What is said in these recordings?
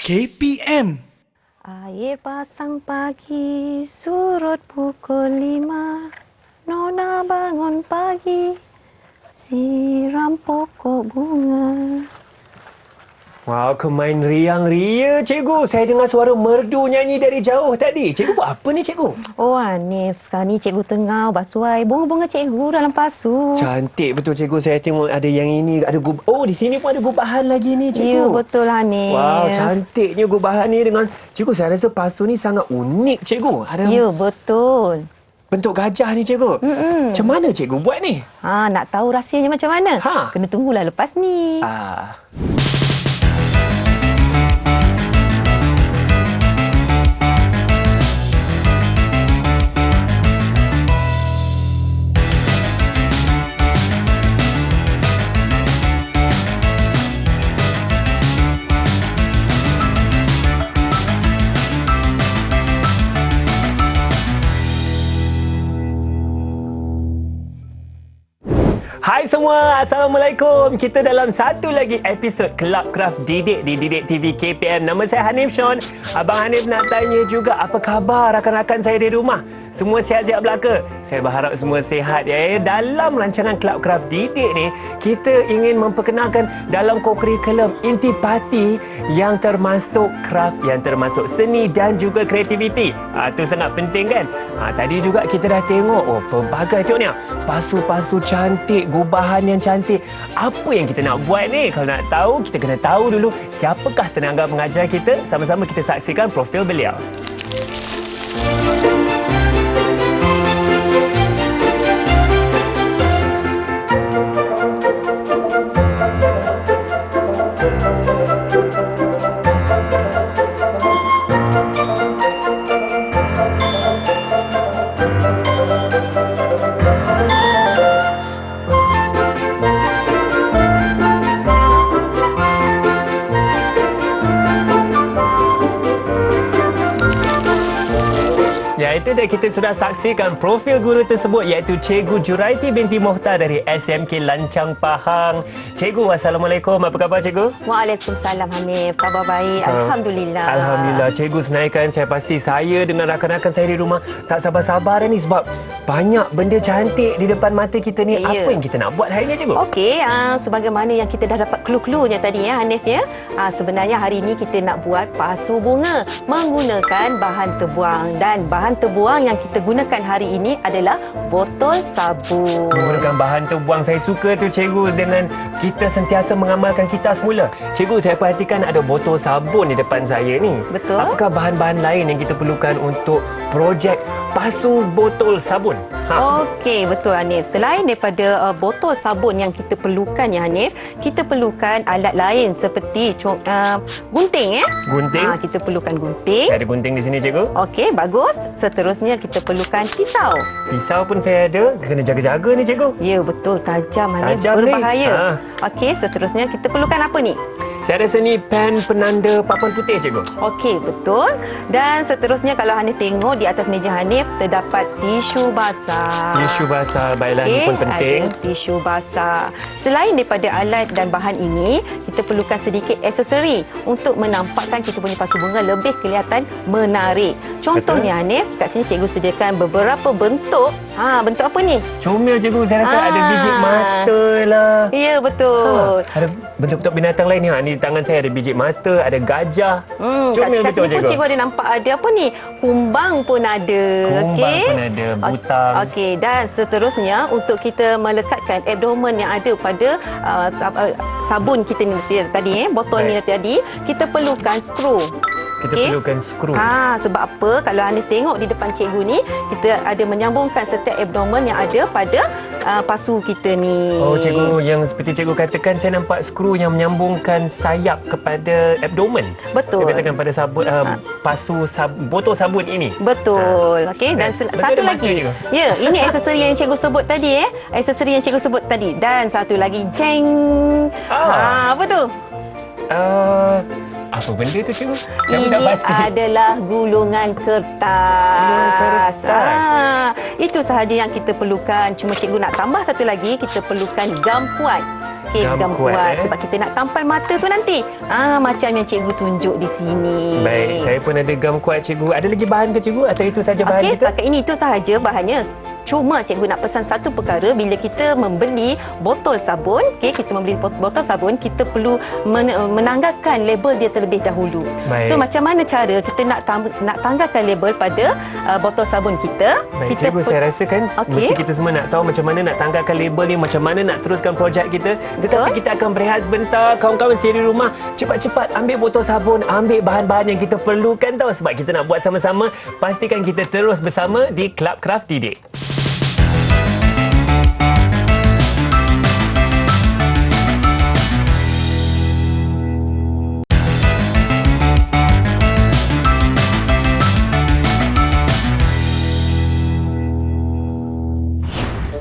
KPM. Air pasang pagi, surut pukul 5. Nona bangun pagi, siram pokok bunga. Wah, kemain riang ria, cikgu. Saya dengar suara merdu nyanyi dari jauh tadi. Cikgu buat apa ni, cikgu? Oh Hanif, sekarang ni cikgu tengah basuh bunga-bunga cikgu dalam pasu. Cantik betul, cikgu. Saya tengok ada yang ini, ada oh, di sini pun ada gubahan lagi ni, cikgu. Ya, betul Hanif. Wow, cantiknya gubahan ni dengan... Cikgu, saya rasa pasu ni sangat unik, cikgu. Ada Ya, betul. bentuk gajah ni, cikgu. Macam mana cikgu buat ni? Nak tahu rahsianya macam mana? Ha. Kena tunggulah lepas ni. Hai semua, Assalamualaikum. Kita dalam satu lagi episod Club Craft Didik di Didik TV KPM. Nama saya Hanif Sean. Abang Hanif nak tanya juga apa khabar rakan-rakan saya di rumah. Semua sihat-sihat belaka? Saya berharap semua sihat ya. Dalam rancangan Club Craft Didik ni, kita ingin memperkenalkan dalam co-curriculum intipati yang termasuk craft, yang termasuk seni dan juga kreativiti. Itu sangat penting kan? Tadi juga kita dah tengok, pelbagai tengok ni. Pasu-pasu cantik, gubahan yang cantik. Apa yang kita nak buat ni? Kalau nak tahu, kita kena tahu dulu siapakah tenaga pengajar kita. Sama-sama kita saksikan profil beliau. Itu dah kita sudah saksikan profil guru tersebut iaitu Cikgu Juraiti binti Mohtar dari SMK Lancang Pahang. Cikgu, Assalamualaikum. Apa khabar cikgu? Waalaikumsalam Hanif. Khabar baik. Alhamdulillah. Alhamdulillah. Cikgu, sebenarnya kan saya pasti saya dengan rakan-rakan saya di rumah tak sabar-sabar ni sebab banyak benda cantik di depan mata kita ni. Ya. Apa yang kita nak buat hari ni cikgu? Okey, sebagaimana yang kita dah dapat clue-cluenya tadi ya Hanif ya. Sebenarnya hari ini kita nak buat pasu bunga menggunakan bahan terbuang, dan bahan terbuang yang kita gunakan hari ini adalah botol sabun. Menggunakan bahan terbuang. Saya suka tu cikgu, dengan kita sentiasa mengamalkan kita semula. Cikgu, saya perhatikan ada botol sabun di depan saya ni. Betul. Apakah bahan-bahan lain yang kita perlukan untuk projek pasu botol sabun? Okey, betul Hanif. Selain daripada botol sabun yang kita perlukan ya Hanif, kita perlukan alat lain seperti gunting ya. Gunting? Kita perlukan gunting. Ada gunting di sini cikgu. Okey, bagus. Seterusnya kita perlukan pisau. Pisau pun saya ada. Kena jaga-jaga ni cikgu. Ya, betul. Tajam Hanif. Tajam ni. Berbahaya. Okey, seterusnya kita perlukan apa ni? Saya rasa ni pen penanda papan putih cikgu. Okey, betul. Dan seterusnya kalau Hanif tengok di atas meja Hanif terdapat tisu basah. Tisu basah, baiklah, ini pun penting. Ada tisu basah. Selain daripada alat dan bahan ini, kita perlukan sedikit aksesori untuk menampakkan kita punya pasu bunga lebih kelihatan menarik. Contohnya Hanif, kat sini cikgu sediakan beberapa bentuk. Bentuk apa ni? Comel cikgu, saya rasa ada biji mata lah. Ya, betul. Ada bentuk-bentuk binatang lain ni. Di tangan saya ada biji mata, ada gajah. Comel kat betul sini pun cikgu. cikgu ada nampak ada apa ni? Kumbang pun ada. Kumbang pun ada, butang. Okey, dan seterusnya untuk kita melekatkan abdomen yang ada pada sabun kita ni tadi, botol ni tadi, kita perlukan skru. Kita perlukan skru. Sebab apa? Kalau Hanif tengok di depan cikgu ni, kita ada menyambungkan setiap abdomen yang ada pada pasu kita ni. Oh cikgu, yang seperti cikgu katakan, saya nampak skru yang menyambungkan sayap kepada abdomen. Betul. Saya katakan pada sabun, botol sabun ini. Betul. Okey, dan satu lagi. Ya, ini aksesori yang cikgu sebut tadi Aksesori yang cikgu sebut tadi. Dan satu lagi, jeng. Apa tu? Apa benda tu cikgu? Saya Ini tak pasti. adalah gulungan kertas. Gulungan kertas. Itu sahaja yang kita perlukan. Cuma cikgu nak tambah satu lagi, kita perlukan gam kuat. Okey, gam kuat. Sebab kita nak tampal mata tu nanti. Macam yang cikgu tunjuk di sini. Baik, saya pun ada gam kuat cikgu. Ada lagi bahan ke cikgu atau itu saja bahan Okey, kita? setakat ini itu sahaja bahannya. Cuma cikgu nak pesan satu perkara, bila kita membeli botol sabun, kita membeli botol sabun, kita perlu menanggalkan label dia terlebih dahulu. Baik. So macam mana cara kita nak tanggalkan label pada botol sabun kita? Baik, Kita cikgu, saya rasa kan mesti kita semua nak tahu macam mana nak tanggalkan label ni, macam mana nak teruskan projek kita. Tetapi kita akan berehat sebentar. Kawan-kawan sendiri di rumah, cepat-cepat ambil botol sabun, ambil bahan-bahan yang kita perlukan tahu, sebab kita nak buat sama-sama. Pastikan kita terus bersama di Club Craft Didik.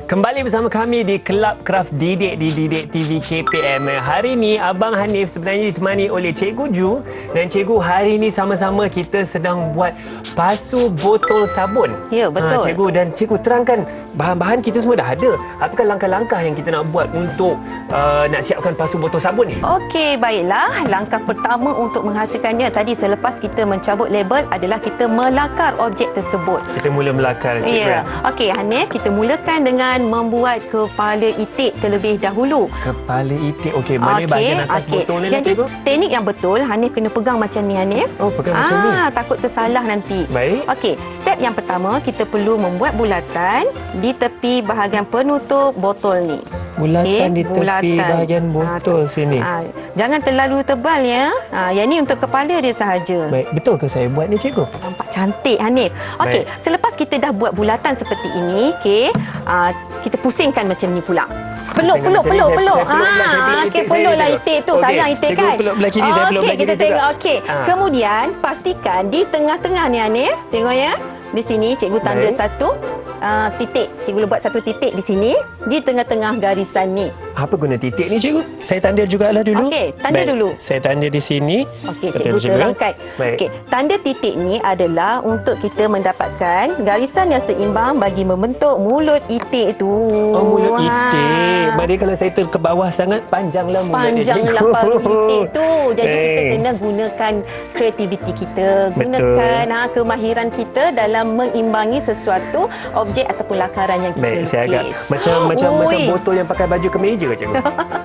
Kembali bersama kami di Club Craft Didik di Didik TV KPM. Hari ini Abang Hanif sebenarnya ditemani oleh Cikgu Ju, dan Cikgu, hari ini sama-sama kita sedang buat pasu botol sabun. Ya, betul. Cikgu, dan Cikgu terangkan bahan-bahan kita semua dah ada. Apakah langkah-langkah yang kita nak buat untuk nak siapkan pasu botol sabun ni? Okey, baiklah. Langkah pertama untuk menghasilkannya tadi selepas kita mencabut label adalah kita melakar objek tersebut. Kita mula melakar, Cikgu. Ya. Okey, Hanif, kita mulakan dengan membuat kepala itik terlebih dahulu. Kepala itik. Okey, mana bahagian atas botol ni, Jadi, Cikgu? teknik yang betul, Hanif kena pegang macam ni, Hanif. Oh, pegang macam ni. Takut tersalah nanti. Baik. Okey, step yang pertama, kita perlu membuat bulatan di tepi bahagian penutup botol ni. Bulatan di tepi bahagian botol sini. Jangan terlalu tebal ya. Yang ni untuk kepala dia sahaja. Baik, betul ke saya buat ni, Cikgu? Nampak cantik, Hanif. Okey, selepas kita dah buat bulatan seperti ini, kita pusingkan macam ni pula. Peluk. Okey, peluklah itik tu. Sayang itik kan? Peluk belah kiri, saya peluk belah kiri kita juga. tengok. Okey. Kemudian, pastikan di tengah-tengah ni, Hanif. Tengok ya. Di sini, cikgu tanda satu titik. Cikgu buat satu titik di sini. Di tengah-tengah garisan ni. Apa guna titik ni, Cikgu? Saya tanda jugalah dulu. Okey, tanda dulu. Saya tanda di sini. Okey, cikgu terangkan. Okey, tanda titik ni adalah untuk kita mendapatkan garisan yang seimbang bagi membentuk mulut itik tu. Oh, mulut itik. Maknanya kalau saya ke bawah sangat, panjanglah mulut dia, Panjanglah Cikgu. paruh itik tu. Jadi kita kena gunakan kreativiti kita. Gunakan kemahiran kita dalam mengimbangi sesuatu objek ataupun lakaran yang kita Baik, saya agak lukis. macam botol yang pakai baju kemeja ke, Cikgu?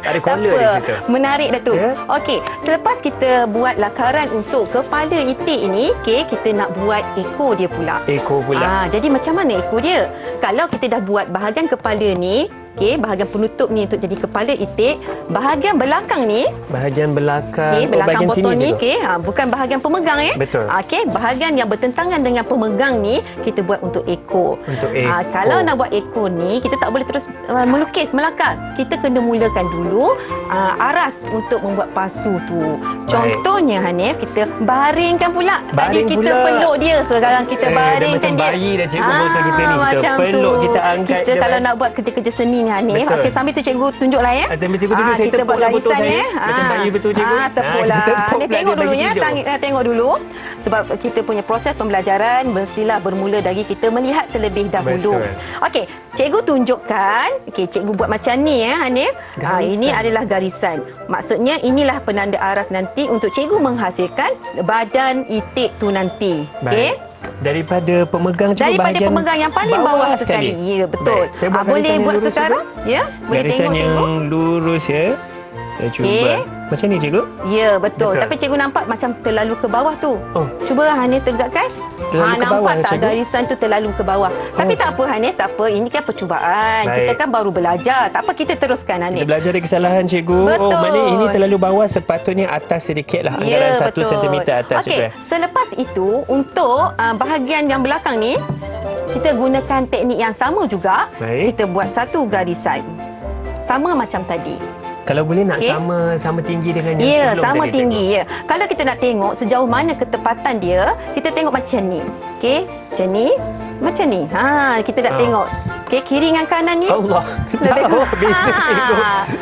Ada collar di situ. Menarik dah tu. Ya? Okey, selepas kita buat lakaran untuk kepala itik ini, kita nak buat ekor dia pula. Ekor pula. Jadi macam mana ekor dia? Kalau kita dah buat bahagian kepala ni, bahagian penutup ni untuk jadi kepala itik, bahagian belakang ni, Bahagian belakang, belakang bahagian botol sini, ni, Cikgu. bukan bahagian pemegang Betul. Bahagian yang bertentangan dengan pemegang ni kita buat untuk ekor. Untuk ekor. Kalau nak buat ekor ni, kita tak boleh terus melukis, melakar. Kita kena mulakan dulu aras untuk membuat pasu tu. Contohnya, Hanif, kita baringkan pula. Tadi kita peluk dia, sekarang kita baringkan macam dia. bayi dah, Cikgu, botol kita ni. Kita Macam peluk, tu. kita angkat Kita dia. kalau nak buat kerja-kerja seni ni, Hanif. Betul. Okey, sambil tu cikgu tunjuklah ya. Sambil cikgu tunjuk, saya kita tepuk buat lah botol garisan saya. ya. Macam bayi betul, Cikgu. Tepuklah. Kita tepuk Ni pula tengok dia dulu bagi ya. video. Tengok dulu. Sebab kita punya proses pembelajaran mestilah bermula dari kita melihat terlebih dahulu. Betul. Okey, cikgu tunjukkan. Okey, cikgu buat macam ni ya, Hanif. Ini adalah garisan. Maksudnya inilah penanda aras nanti untuk cikgu menghasilkan badan itik tu nanti. Okey. Daripada pemegang, Cikgu, Daripada bahagian pemegang yang paling bawah sekali. Ya, betul. Baik. Saya buat Boleh garisan yang buat lurus, sekarang? Cikgu. Ya, boleh Garisan tengok, yang cikgu. lurus ya. Saya cuba. Macam ni, Cikgu? Ya, betul. Betul. Tapi cikgu nampak macam terlalu ke bawah tu. Oh. Cuba Hanif tegakkan. Terlalu ke bawah, nampak tak cikgu? garisan tu terlalu ke bawah. Tapi tak apa, Hanif, tak apa. Ini kan percubaan. Baik. Kita kan baru belajar. Tak apa, kita teruskan, Hanif. Kita belajar dari kesalahan, Cikgu. Betul. Oh, maknanya ini terlalu bawah, sepatutnya atas sedikit lah. Anggaran 1 cm atas, Okey, Cikgu. selepas itu untuk bahagian yang belakang ni, kita gunakan teknik yang sama juga. Baik. Kita buat satu garisan. Sama macam tadi. Kalau boleh nak sama tinggi dengan yang Ya, sebelum sama tadi, tinggi. Ya. Kalau kita nak tengok sejauh mana ketepatan dia, kita tengok macam ni. Okey, macam ni. Macam ni. Kita nak tengok. Okey, kiri dengan kanan ni. Allah, jauh beza cikgu.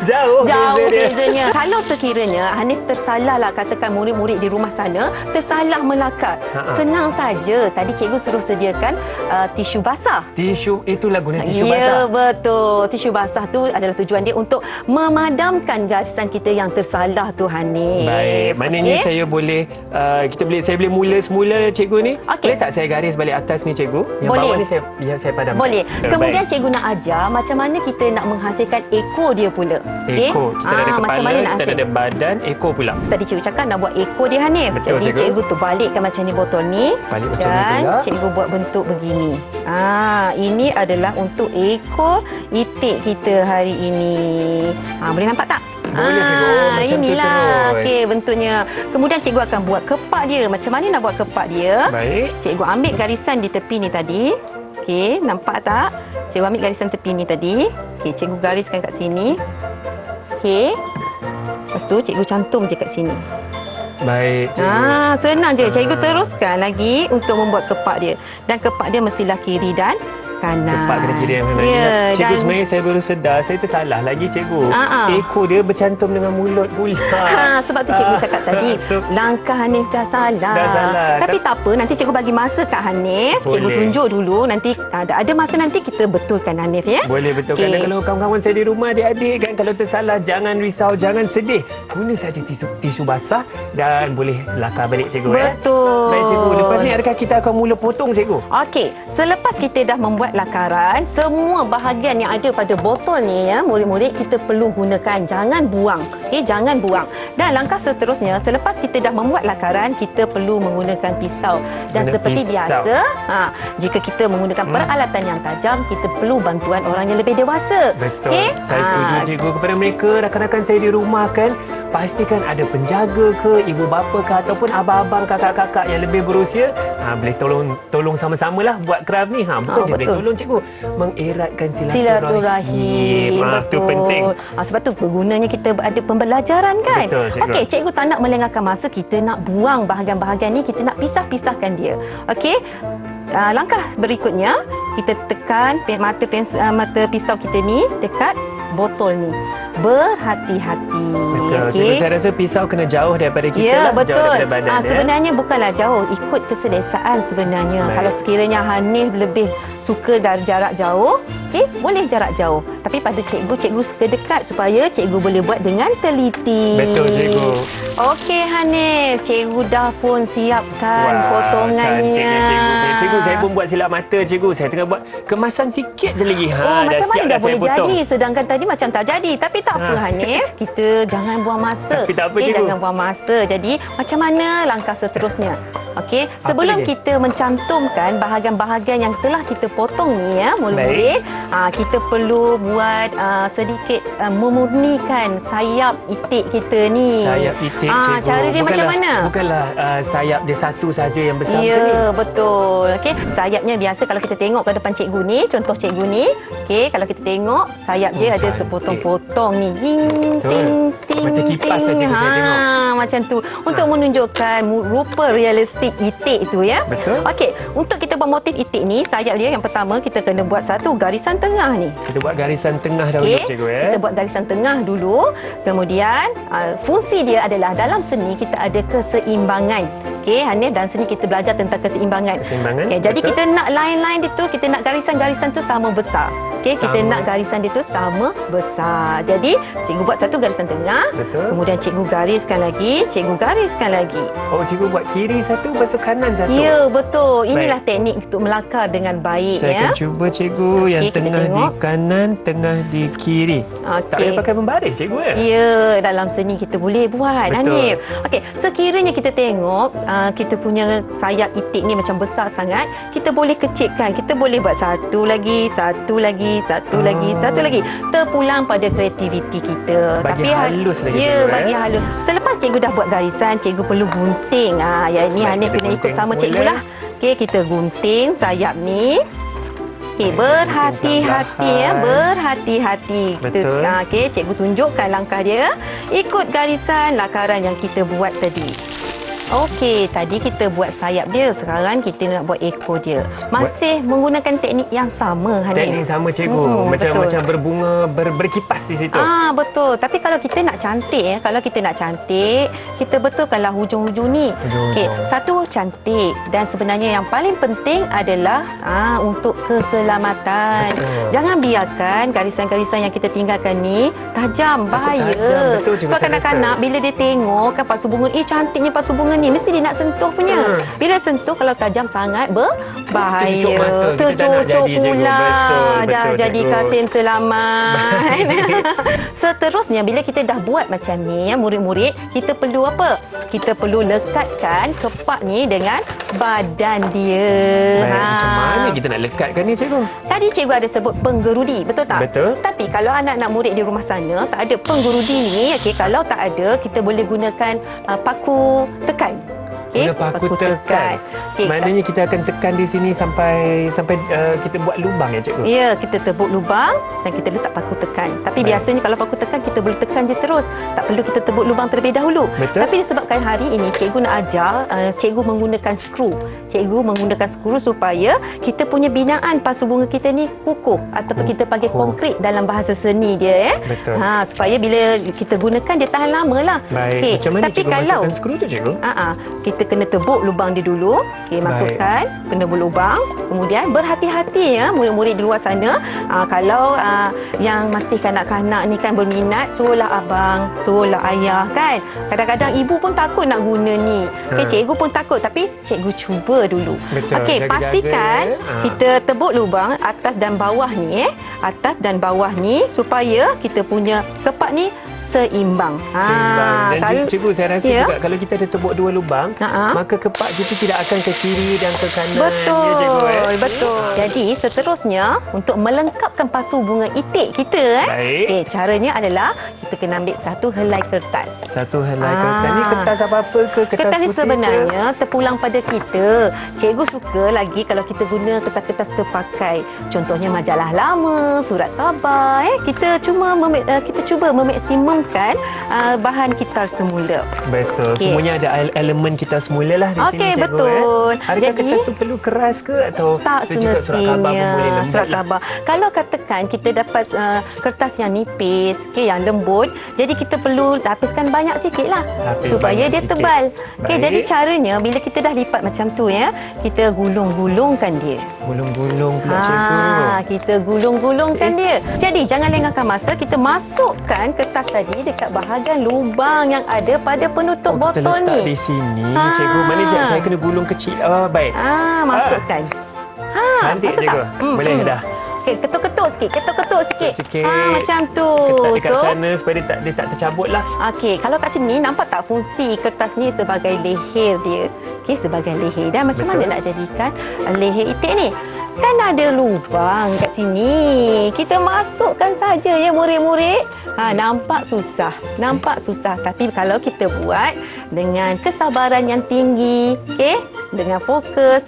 Jauh beza dia. Bezanya. Kalau sekiranya Hanif tersalahlah, katakan murid-murid di rumah sana tersalah melakar. Senang saja. Tadi cikgu suruh sediakan tisu basah. Tisu, itulah guna tisu Ya, basah. betul. Tisu basah tu adalah tujuan dia untuk memadamkan garisan kita yang tersalah tu, Hanif. Baik, maknanya saya boleh saya boleh mula semula cikgu ni. Okey. Boleh tak saya garis balik atas ni cikgu? Yang Boleh. bawah ni saya padamkan. Boleh. Baik. Kemudian cikgu nak ajar macam mana kita nak menghasilkan ekor dia pula. Okey? Ekor. Kita ada macam kepala, mana nak kita hasil? ada badan, ekor pula. Tadi cikgu cakap nak buat ekor dia, Hanif. Betul, Jadi cikgu. cikgu terbalikkan macam ni botol ni. Balik macam ni dan pula. cikgu buat bentuk begini. Ini adalah untuk ekor itik kita hari ini. Boleh nampak tak? Boleh, cikgu. Macam tu inilah. terus. Okey, bentuknya. Kemudian cikgu akan buat kepak dia. Macam mana nak buat kepak dia? Baik. Cikgu ambil garisan di tepi ni tadi. Okey, nampak tak? Cikgu ambil garisan tepi ni tadi. Okey, cikgu gariskan kat sini. Okey. Lepas tu cikgu cantum je kat sini. Baik, cikgu. Senang je. Cikgu teruskan lagi untuk membuat kepak dia. Dan kepak dia mestilah kiri dan kanan. Kepak kena kiri yang kanan. Ya, Cikgu, dan sebenarnya saya baru sedar saya tersalah lagi cikgu. Ha-ha. Ekor dia bercantum dengan mulut pula. Sebab tu cikgu cakap tadi So, langkah Hanif dah salah. Dah salah. Tapi tak apa, nanti cikgu bagi masa kat Hanif. Cikgu Boleh. tunjuk dulu, nanti ada masa nanti kita betulkan Hanif ya. boleh betulkan. Okey. Dan kalau kawan-kawan saya di rumah, adik-adik kan, kalau tersalah jangan risau, jangan sedih. Guna saja tisu basah dan boleh lakar balik cikgu. Betul. Baik cikgu, lepas ni adakah kita akan mula potong cikgu? Okey, selepas kita dah membuat lakaran, semua bahagian yang ada pada botol ni ya, murid-murid kita perlu gunakan, jangan buang. Okey, jangan buang. Dan langkah seterusnya, selepas kita dah membuat lakaran, kita perlu menggunakan pisau. Dan Guna seperti pisau. biasa, jika kita menggunakan peralatan yang tajam, kita perlu bantuan orang yang lebih dewasa. Betul. Okey? Saya setuju cikgu. Kepada mereka, rakan-rakan saya di rumah kan, pastikan ada penjaga ke, ibu bapa ke, ataupun abang-abang, kakak-kakak yang lebih berusia, boleh tolong sama-sama lah buat kraft ni. Bukan je boleh betul. tolong cikgu, mengeratkan Silaturahim. Itu penting. Sebab tu bergunanya kita ada pembelajaran kan. Betul, cikgu. Okey, cikgu tak nak melengahkan masa, kita nak buang bahagian-bahagian ni, kita nak pisahkan dia. Okey. Langkah berikutnya, kita tekan mata pisau kita ni dekat botol ni. Berhati-hati. Betul. Okey. Cikgu, saya rasa pisau kena jauh daripada kita Ya, lah. betul. Jauh daripada badan. Sebenarnya bukanlah jauh, ikut keselesaan sebenarnya. Baik. Kalau sekiranya Hanif lebih suka dari jarak jauh, okey, boleh jarak jauh. Tapi pada cikgu suka dekat supaya cikgu boleh buat dengan teliti. Betul, cikgu. Okey Hanif, cikgu dah pun siapkan potongannya. Cantiknya cikgu. Cikgu, saya pun buat silap mata cikgu. Saya tengah buat kemasan sikit je lagi. Macam mana dah boleh potong. jadi, sedangkan tadi macam tak jadi. Tapi tak apa Hanif, kita jangan buang masa. Tapi tak apa, cikgu. Jangan buang masa. Jadi macam mana langkah seterusnya? Okey, sebelum lagi? kita mencantumkan bahagian-bahagian yang telah kita potong ni ya, murid-murid, kita perlu buat sedikit memurnikan sayap itik kita ni. Sayap itik cikgu. Cara dia macam mana? Bukanlah sayap dia satu saja yang besar macam ni. Ya, betul. Okey, sayapnya biasa kalau kita tengok ke depan cikgu ni, contoh cikgu ni, okey, kalau kita tengok sayap dia ada cantik. terpotong-potong ni. Ting Betul. ting ting. Macam kipas saja saya tengok. Macam tu. Untuk menunjukkan rupa realistik itik tu ya. Betul. Okey, untuk kita buat motif itik ni, sayap dia yang pertama kita kena buat satu garisan tengah ni. Kita buat garisan tengah dahulu Okey, cikgu. kita buat garisan tengah dulu. Kemudian fungsi dia adalah dalam seni kita ada keseimbangan. Okey, Hanif, dalam seni kita belajar tentang keseimbangan. Keseimbangan, Okey, jadi betul. kita nak line-line itu, kita nak garisan-garisan tu sama besar. Okey, kita Sama. nak garisan dia tu sama besar. Jadi, cikgu buat satu garisan tengah. Betul. Kemudian cikgu gariskan lagi, cikgu gariskan lagi. Oh, cikgu buat kiri satu, lepas tu kanan satu. Ya, betul. Inilah teknik untuk melakar dengan baik Saya ya. akan cuba cikgu. Yang Okey, kita tengah di tengok. kanan, tengah di kiri. Tak payah pakai pembaris cikgu ya? Ya, dalam seni kita boleh buat, Betul. Hanif. Okey, sekiranya kita tengok kita punya sayap itik ni macam besar sangat, kita boleh kecilkan. Kita boleh buat satu lagi, satu lagi, satu lagi, satu lagi. Terpulang pada kreativiti kita. Bagi halus lagi, Ya, cikgu, bagi halus. Selepas cikgu dah buat garisan, cikgu perlu gunting. Ya, ni Baik, Hanif kita kena ikut gunting sama semula. cikgu lah. Okey, kita gunting sayap ni. Okey, berhati-hati ya, berhati-hati. Betul. Okey, cikgu tunjukkan langkah dia. Ikut garisan lakaran yang kita buat tadi. Okey, tadi kita buat sayap dia, sekarang kita nak buat ekor dia. Masih menggunakan teknik yang sama, Hanif. Teknik sama cikgu. Macam berbunga, berkipas di situ. Betul. Tapi kalau kita nak cantik, kita betulkanlah hujung-hujung ni. Okey, satu cantik dan sebenarnya yang paling penting adalah untuk keselamatan. Betul. Jangan biarkan garisan-garisan yang kita tinggalkan ni tajam, bahaya. Tajam. Betul, cikgu, Sebab saya kanak-kanak bila dia tengok kan pasu bunga, cantiknya pasu bunga ni, mesti dia nak sentuh punya. Bila sentuh kalau tajam sangat berbahaya. Tercucuk mata. Kita tak nak Tercucuk jadi, cikgu. pula. Betul, Dah jadi cikgu. kasim selamat. Seterusnya bila kita dah buat macam ni, murid-murid, kita perlu apa? Kita perlu lekatkan kepak ni dengan badan dia. Baik, macam mana kita nak lekatkan ni, cikgu? Tadi cikgu ada sebut penggerudi, betul tak? Betul. Tapi kalau anak-anak murid di rumah sana tak ada penggerudi ni, kalau tak ada, kita boleh gunakan paku tekan. Guna paku tekan. Maknanya kita akan tekan di sini sampai kita buat lubang ya, cikgu? Ya, kita tebuk lubang dan kita letak paku tekan. Tapi biasanya kalau paku tekan, kita boleh tekan je terus. Tak perlu kita tebuk lubang terlebih dahulu. Betul. Tapi disebabkan hari ini cikgu nak ajar, cikgu menggunakan skru. Cikgu menggunakan skru supaya kita punya binaan pasu bunga kita ni kukuh. Ataupun kita panggil konkrit dalam bahasa seni dia. Betul. Supaya bila kita gunakan, dia tahan lama lah. Baik. Macam mana Tapi cikgu kalau masukkan skru tu, cikgu? kita kena tebuk lubang dia dulu. Masukkan, kena berlubang. Kemudian berhati-hati ya murid-murid di luar sana. Kalau yang masih kanak-kanak ni kan berminat, suruhlah abang, suruhlah ayah kan. Kadang-kadang ibu pun takut nak guna ni. Cikgu pun takut, tapi cikgu cuba dulu. Betul. Okey, Jaga-jaga, pastikan kita tebuk lubang atas dan bawah ni atas dan bawah ni supaya kita punya kepak ni seimbang. Seimbang. Dan cikgu, saya rasa juga kalau kita ada tebuk dua lubang, maka kepak kita tidak akan ke kiri dan ke kanan. Betul, ya, cikgu, betul. Jadi seterusnya untuk melengkapkan pasu bunga itik kita, Baik. caranya adalah kita kena ambil satu helai kertas. Satu helai kertas. Ni kertas apa-apa ke? Kertas ni putih sebenarnya terpulang pada kita. Cikgu suka lagi kalau kita guna kertas-kertas terpakai. Contohnya majalah lama, surat khabar. Kita cuba memaksimumkan bahan kitar semula. Betul. Semuanya ada elemen kita semula lah di sini, Okey, cikgu. betul. Adakah kertas tu perlu keras ke atau tak juga surat khabar pun boleh lembut? Surat khabar. Kalau katakan kita dapat kertas yang nipis, yang lembut, jadi kita perlu lapiskan banyak sikitlah supaya dia sikit. tebal. Baik. Jadi caranya bila kita dah lipat macam tu kita gulung-gulungkan dia. Gulung-gulung pula, cikgu. Kita gulung-gulungkan dia. Jadi jangan lengahkan masa, kita masukkan kertas tadi dekat bahagian lubang yang ada pada penutup Kita botol letak ni. di sini, cikgu. Mana sekejap saya kena gulung kecil. Baik. Masukkan. Cantik, masuk cikgu. tak? Boleh dah. Okey, ketuk-ketuk sikit. Sikit. Macam tu. Ketat dekat sana supaya dia tak tercabut lah. Okey, kalau kat sini nampak tak fungsi kertas ni sebagai leher dia. Okey, sebagai leher. Dan macam Betul. mana nak jadikan leher itik ni? Kan ada lubang kat sini. Kita masukkan saja ya murid-murid. Nampak susah. Tapi kalau kita buat dengan kesabaran yang tinggi, okey, dengan fokus,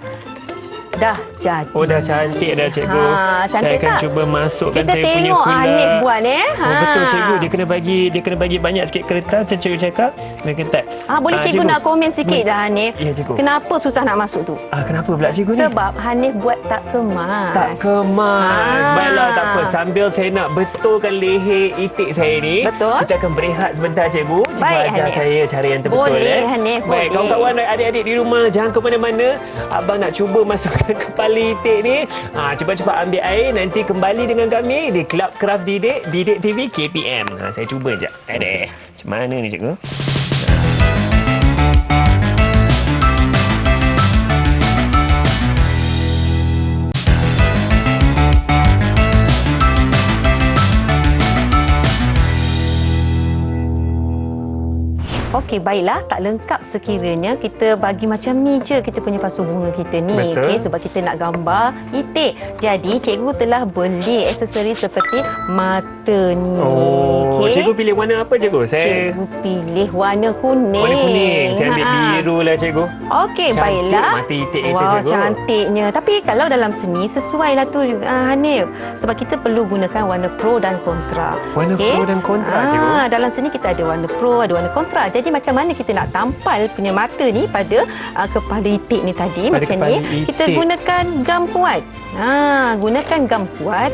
dah jadi. Dah cantik dah, cikgu. Cantik saya akan tak? cuba masukkan Kita saya punya tengok kula. Hanif buat Betul, cikgu. Dia kena bagi banyak sikit kertas macam cikgu cakap. Kena ketat. Boleh cikgu nak komen sikit dah Hanif. Ya, cikgu. Kenapa susah nak masuk tu? Kenapa pula cikgu ni? Sebab Hanif buat tak kemas. Tak kemas. Baiklah, tak apa. Sambil saya nak betulkan leher itik saya ni, Betul. kita akan berehat sebentar, cikgu. Cikgu Baik, ajar Hanif. saya cara yang terbetul. Boleh, Hanif, Baik, boleh. kawan-kawan dan adik-adik di rumah, jangan ke mana-mana. Abang nak cuba masukkan kepala itik ni. Cepat-cepat ambil air. Nanti kembali dengan kami di Kelab Kraft Didik TV KPM. Saya cuba sekejap. Macam mana ni, cikgu? Okey, baiklah. Tak lengkap sekiranya kita bagi macam ni je kita punya pasu bunga kita ni. Betul. Okey, sebab kita nak gambar itik. Jadi, cikgu telah beli aksesori seperti mata ni. Okey. Cikgu pilih warna apa, cikgu? Cikgu pilih warna kuning. Warna kuning. Saya ambil biru lah, cikgu. Okey, Cantik baiklah. mata itik kita, Wah, cikgu. cantiknya. Tapi kalau dalam seni, sesuai lah tu Hanif. Sebab kita perlu gunakan warna pro dan kontra. Warna Okey? pro dan kontra, cikgu? Dalam seni kita ada warna pro, ada warna kontra. Jadi macam mana kita nak tampal punya mata ni pada kepala itik ni tadi. Pada Macam kepala ni, itik. kita gunakan gam kuat. Gunakan gam kuat.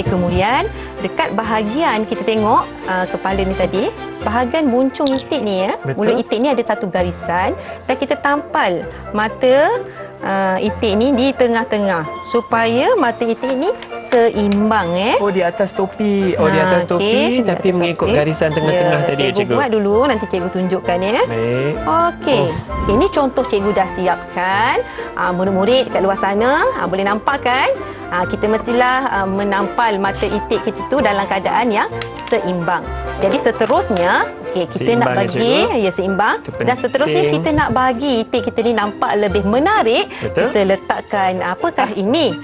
Kemudian dekat bahagian kita tengok kepala ni tadi, bahagian buncung itik ni ya. Betul. Mulut itik ni ada satu garisan dan kita tampal mata itik ni di tengah-tengah supaya mata itik ni seimbang Oh, di atas topi. Oh, di atas topi okey, tapi di atas mengikut topi. garisan tengah-tengah tadi ya, Cikgu cikgu. buat dulu, nanti cikgu tunjukkan ya. Baik. Okey. Ini contoh cikgu dah siapkan. Murid-murid kat luar sana boleh nampak kan? Kita mestilah menampal mata itik kita tu dalam keadaan yang seimbang. Jadi seterusnya, kita Seimbang nak ya, bagi seimbang. Itu Dan seterusnya penting. kita nak bagi itik kita ni nampak lebih menarik. Betul. Kita letakkan apakah ini?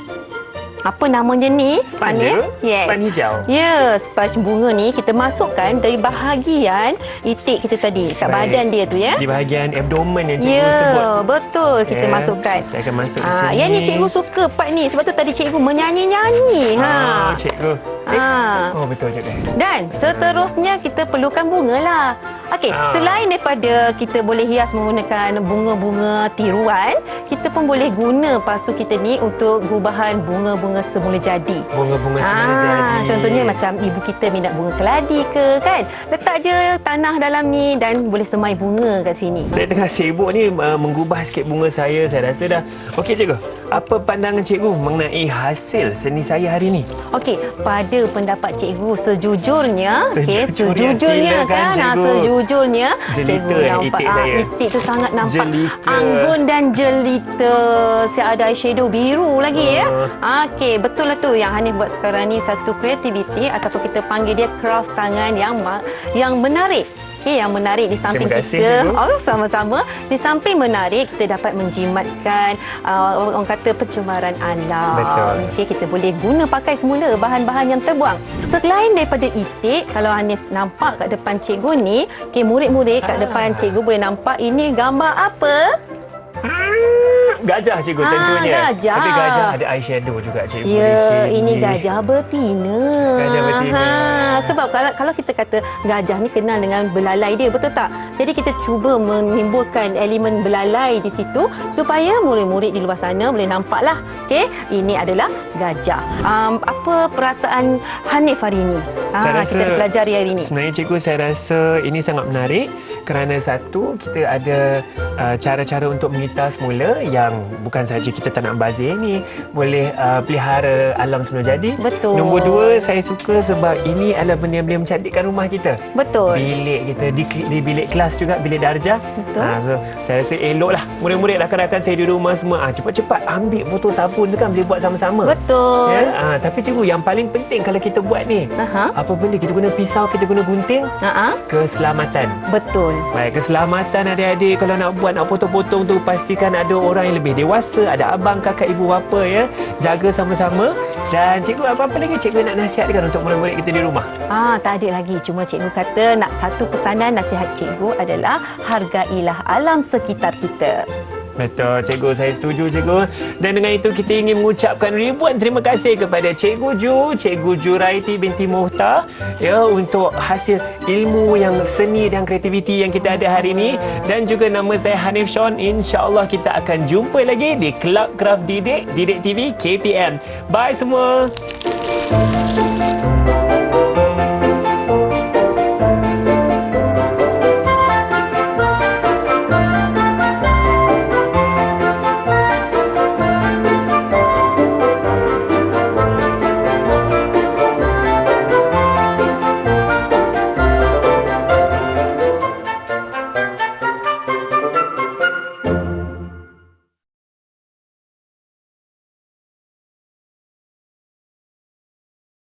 Apa namanya ni? Sponge Hanif? tu? Yes. Sponge hijau. Ya, sponge bunga ni kita masukkan dari bahagian itik kita tadi. Kat Baik. badan dia tu ya. Di bahagian abdomen yang cikgu Ya, sebut. betul. Kita Ya, masukkan. saya akan masuk di sini. Yang ni cikgu suka part ni. Sebab tu tadi cikgu menyanyi-nyanyi. Cikgu. Oh, betul juga. Dan seterusnya kita perlukan bunga lah. Okey, selain daripada kita boleh hias menggunakan bunga-bunga tiruan, kita pun boleh guna pasu kita ni untuk gubahan bunga-bunga semula jadi. Bunga-bunga semula jadi. Contohnya macam ibu kita minat bunga keladi ke kan. Letak je tanah dalam ni dan boleh semai bunga kat sini. Saya tengah sibuk ni menggubah sikit bunga saya. Saya rasa dah. Okey, cikgu. Apa pandangan cikgu mengenai hasil seni saya hari ni? Okey, pada pendapat cikgu sejujurnya, Sejujurnya, sejujurnya silakan, kan, cikgu. Sejujurnya Jelita cikgu nampak itik saya. itik tu sangat nampak Jelita. anggun dan jelita. Siap ada eyeshadow biru lagi ya. Okey, betul lah tu yang Hanif buat sekarang ni, satu kreativiti ataupun kita panggil dia craft tangan yang menarik. Okey, yang menarik di samping Terima kasih, kita. cikgu. Sama-sama. Di samping menarik, kita dapat menjimatkan orang kata pencemaran alam. Betul. Okey, kita boleh guna pakai semula bahan-bahan yang terbuang. Selain daripada itik, kalau Hanif nampak kat depan cikgu ni, okey, murid-murid kat depan cikgu boleh nampak ini gambar apa? Gajah, cikgu, tentunya. Gajah. Tapi gajah ada eyeshadow juga, cikgu. di Ya, sini. ini gajah betina. Gajah betina. Sebab kalau kita kata gajah ni kenal dengan belalai dia, betul tak? Jadi kita cuba menimbulkan elemen belalai di situ supaya murid-murid di luar sana boleh nampaklah. Okey, ini adalah gajah. Apa perasaan Hanif hari ini? Kita pelajari hari ini. Sebenarnya, cikgu, saya rasa ini sangat menarik kerana satu, kita ada cara-cara untuk mengitar semula yang bukan saja kita tak nak bazir ni, boleh pelihara alam semula jadi. Betul. Nombor dua, saya suka sebab ini adalah benda yang boleh mencantikkan rumah kita. Betul. Bilik kita, di bilik kelas juga, bilik darjah. Betul. So, saya rasa eloklah murid-murid, rakan-rakan saya di rumah semua, cepat-cepat ambil botol sabun tu kan, boleh buat sama-sama. Betul. Ya? Tapi cikgu, yang paling penting kalau kita buat ni, apa benda kita guna pisau, kita guna gunting, keselamatan. Betul. Baik, keselamatan adik-adik. Kalau nak buat, nak potong-potong tu, pastikan ada orang yang lebih dewasa, ada abang, kakak, ibu bapa ya. Jaga sama-sama. Dan cikgu, apa-apa lagi cikgu nak nasihatkan untuk murid-murid kita di rumah? Tak ada lagi. Cuma cikgu kata nak satu pesanan nasihat cikgu adalah hargailah alam sekitar kita. Betul, cikgu. Saya setuju, cikgu. Dan dengan itu, kita ingin mengucapkan ribuan terima kasih kepada Cikgu Juraiti binti Muhtar ya, untuk hasil ilmu yang seni dan kreativiti yang kita ada hari ini. Dan juga nama saya Hanif Sean. InsyaAllah kita akan jumpa lagi di Kelab Kraft Didik TV KPM. Bye semua.